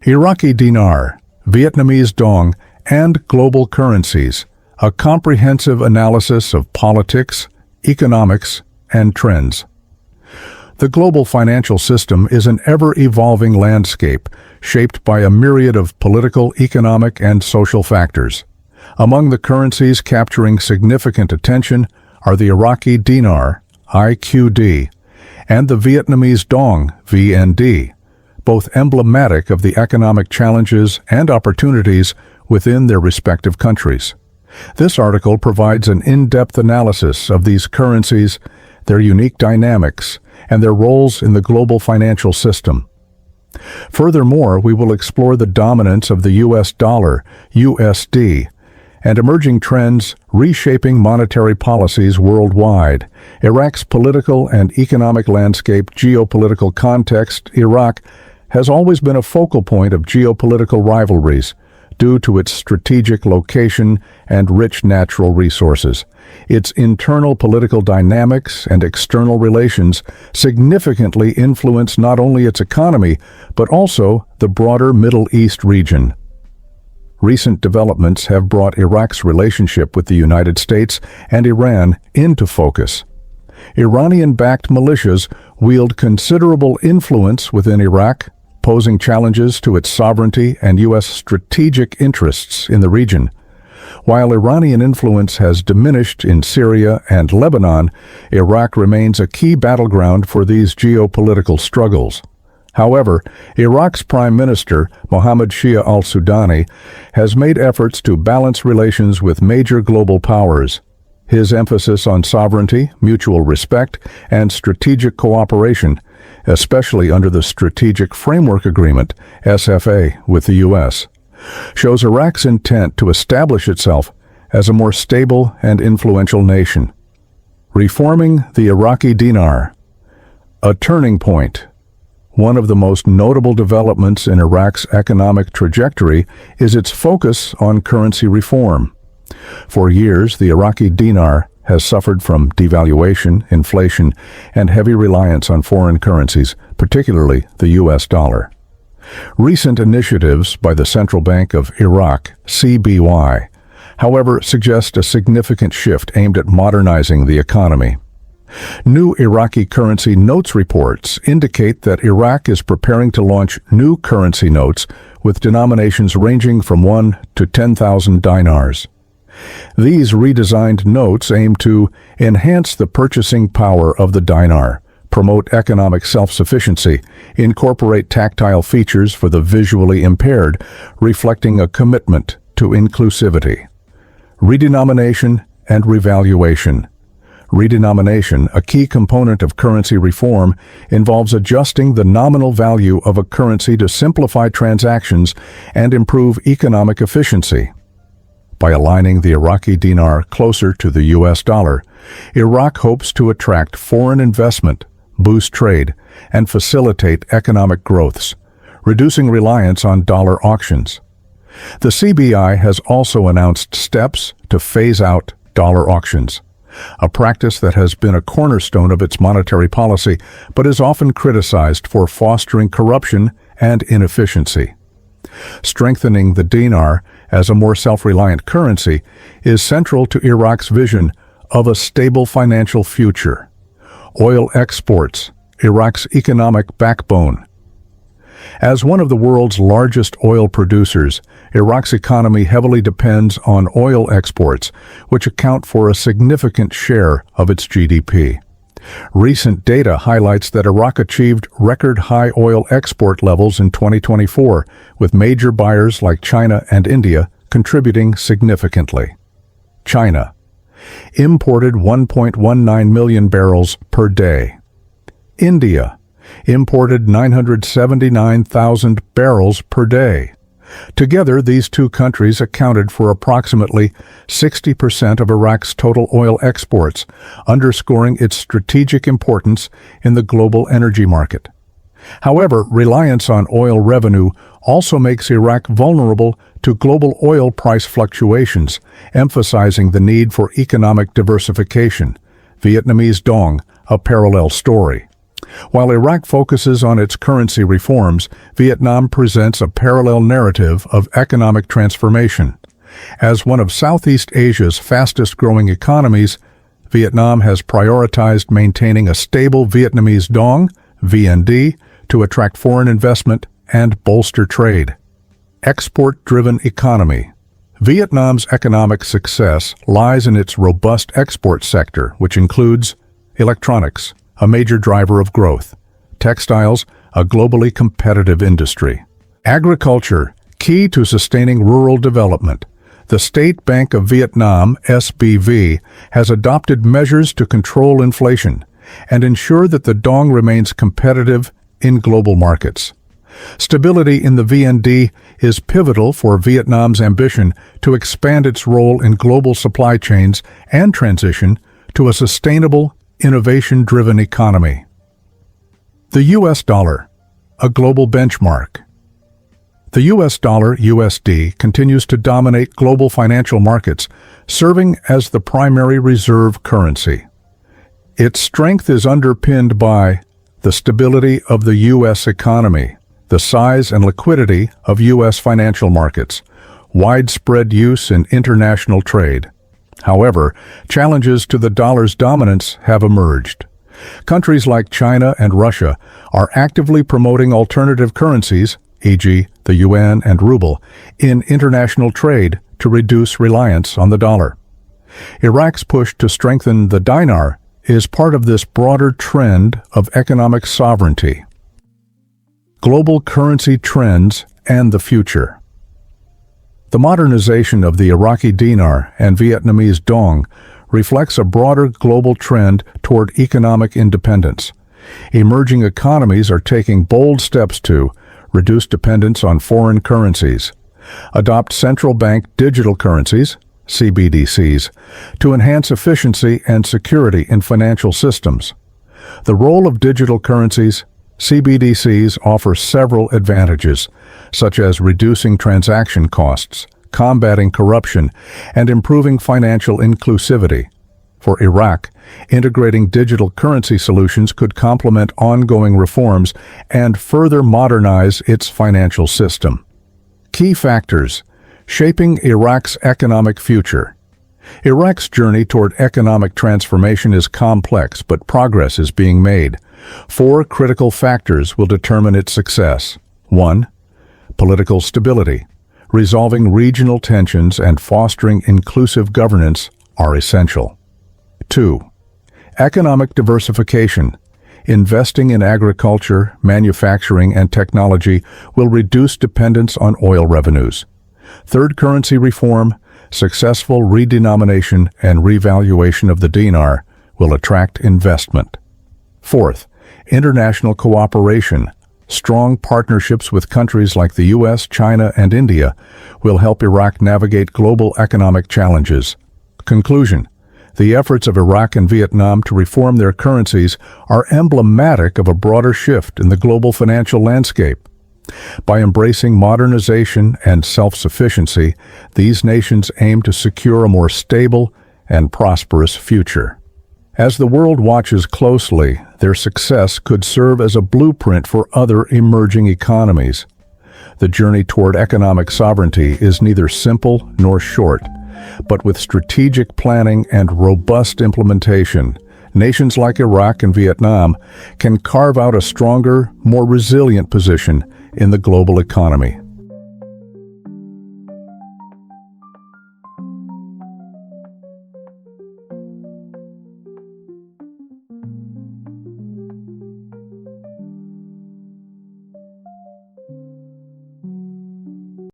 Iraqi Dinar, Vietnamese Dong, and global currencies, a comprehensive analysis of politics, economics, and trends. The global financial system is an ever-evolving landscape shaped by a myriad of political, economic, and social factors. Among the currencies capturing significant attention are the Iraqi Dinar, IQD, and the Vietnamese Dong, VND, both emblematic of the economic challenges and opportunities within their respective countries. This article provides an in-depth analysis of these currencies, their unique dynamics, and their roles in the global financial system. Furthermore, we will explore the dominance of the US dollar, USD, and emerging trends reshaping monetary policies worldwide, Iraq's political and economic landscape, geopolitical context. Iraq has always been a focal point of geopolitical rivalries due to its strategic location and rich natural resources. Its internal political dynamics and external relations significantly influence not only its economy, but also the broader Middle East region. Recent developments have brought Iraq's relationship with the United States and Iran into focus. Iranian-backed militias wield considerable influence within Iraq, posing challenges to its sovereignty and U.S. strategic interests in the region. While Iranian influence has diminished in Syria and Lebanon, Iraq remains a key battleground for these geopolitical struggles. However, Iraq's Prime Minister, Mohammed Shia al-Sudani, has made efforts to balance relations with major global powers. His emphasis on sovereignty, mutual respect, and strategic cooperation, especially under the Strategic Framework Agreement, SFA, with the U.S., shows Iraq's intent to establish itself as a more stable and influential nation. Reforming the Iraqi dinar, a turning point. One of the most notable developments in Iraq's economic trajectory is its focus on currency reform. For years, the Iraqi dinar has suffered from devaluation, inflation, and heavy reliance on foreign currencies, particularly the US dollar. Recent initiatives by the Central Bank of Iraq, CBY, however, suggest a significant shift aimed at modernizing the economy. New Iraqi currency notes reports indicate that Iraq is preparing to launch new currency notes with denominations ranging from 1 to 10,000 dinars. These redesigned notes aim to enhance the purchasing power of the dinar, promote economic self-sufficiency, incorporate tactile features for the visually impaired, reflecting a commitment to inclusivity. Redenomination and revaluation. Redenomination, a key component of currency reform, involves adjusting the nominal value of a currency to simplify transactions and improve economic efficiency. By aligning the Iraqi dinar closer to the US dollar, Iraq hopes to attract foreign investment, boost trade, and facilitate economic growths, reducing reliance on dollar auctions. The CBI has also announced steps to phase out dollar auctions, a practice that has been a cornerstone of its monetary policy but is often criticized for fostering corruption and inefficiency. Strengthening the dinar as a more self-reliant currency is central to Iraq's vision of a stable financial future. Oil exports, Iraq's economic backbone. As one of the world's largest oil producers, Iraq's economy heavily depends on oil exports, which account for a significant share of its GDP. Recent data highlights that Iraq achieved record-high oil export levels in 2024, with major buyers like China and India contributing significantly. China imported 1.19 million barrels per day. India imported 979,000 barrels per day. Together, these two countries accounted for approximately 60% of Iraq's total oil exports, underscoring its strategic importance in the global energy market. However, reliance on oil revenue also makes Iraq vulnerable to global oil price fluctuations, emphasizing the need for economic diversification. Vietnamese Dong, a parallel story. While Iraq focuses on its currency reforms, Vietnam presents a parallel narrative of economic transformation. As one of Southeast Asia's fastest-growing economies, Vietnam has prioritized maintaining a stable Vietnamese dong, VND, to attract foreign investment and bolster trade. Export-driven economy. Vietnam's economic success lies in its robust export sector, which includes electronics, a major driver of growth; textiles, a globally competitive industry; agriculture, key to sustaining rural development. The State Bank of Vietnam, SBV, has adopted measures to control inflation and ensure that the dong remains competitive in global markets. Stability in the VND is pivotal for Vietnam's ambition to expand its role in global supply chains and transition to a sustainable, innovation-driven economy. The U.S. dollar, a global benchmark. The U.S. dollar, USD, continues to dominate global financial markets, serving as the primary reserve currency. Its strength is underpinned by the stability of the U.S. economy, the size and liquidity of U.S. financial markets, widespread use in international trade. However, challenges to the dollar's dominance have emerged. Countries like China and Russia are actively promoting alternative currencies, e.g., the yuan and ruble, in international trade to reduce reliance on the dollar. Iraq's push to strengthen the dinar is part of this broader trend of economic sovereignty. Global currency trends and the future. The modernization of the Iraqi dinar and Vietnamese dong reflects a broader global trend toward economic independence. Emerging economies are taking bold steps to reduce dependence on foreign currencies, adopt central bank digital currencies, CBDCs, to enhance efficiency and security in financial systems. The role of digital currencies, CBDCs, offer several advantages, such as reducing transaction costs, combating corruption, and improving financial inclusivity. For Iraq, integrating digital currency solutions could complement ongoing reforms and further modernize its financial system. Key factors shaping Iraq's economic future. Iraq's journey toward economic transformation is complex, but progress is being made. 4 critical factors will determine its success. 1. Political stability. Resolving regional tensions and fostering inclusive governance are essential. 2. Economic diversification. Investing in agriculture, manufacturing, and technology will reduce dependence on oil revenues. 3rd, currency reform. Successful redenomination and revaluation of the dinar will attract investment. 4th, international cooperation. Strong partnerships with countries like the U.S., China, and India will help Iraq navigate global economic challenges. Conclusion. The efforts of Iraq and Vietnam to reform their currencies are emblematic of a broader shift in the global financial landscape. By embracing modernization and self-sufficiency, these nations aim to secure a more stable and prosperous future. As the world watches closely, their success could serve as a blueprint for other emerging economies. The journey toward economic sovereignty is neither simple nor short, but with strategic planning and robust implementation, nations like Iraq and Vietnam can carve out a stronger, more resilient position in the global economy.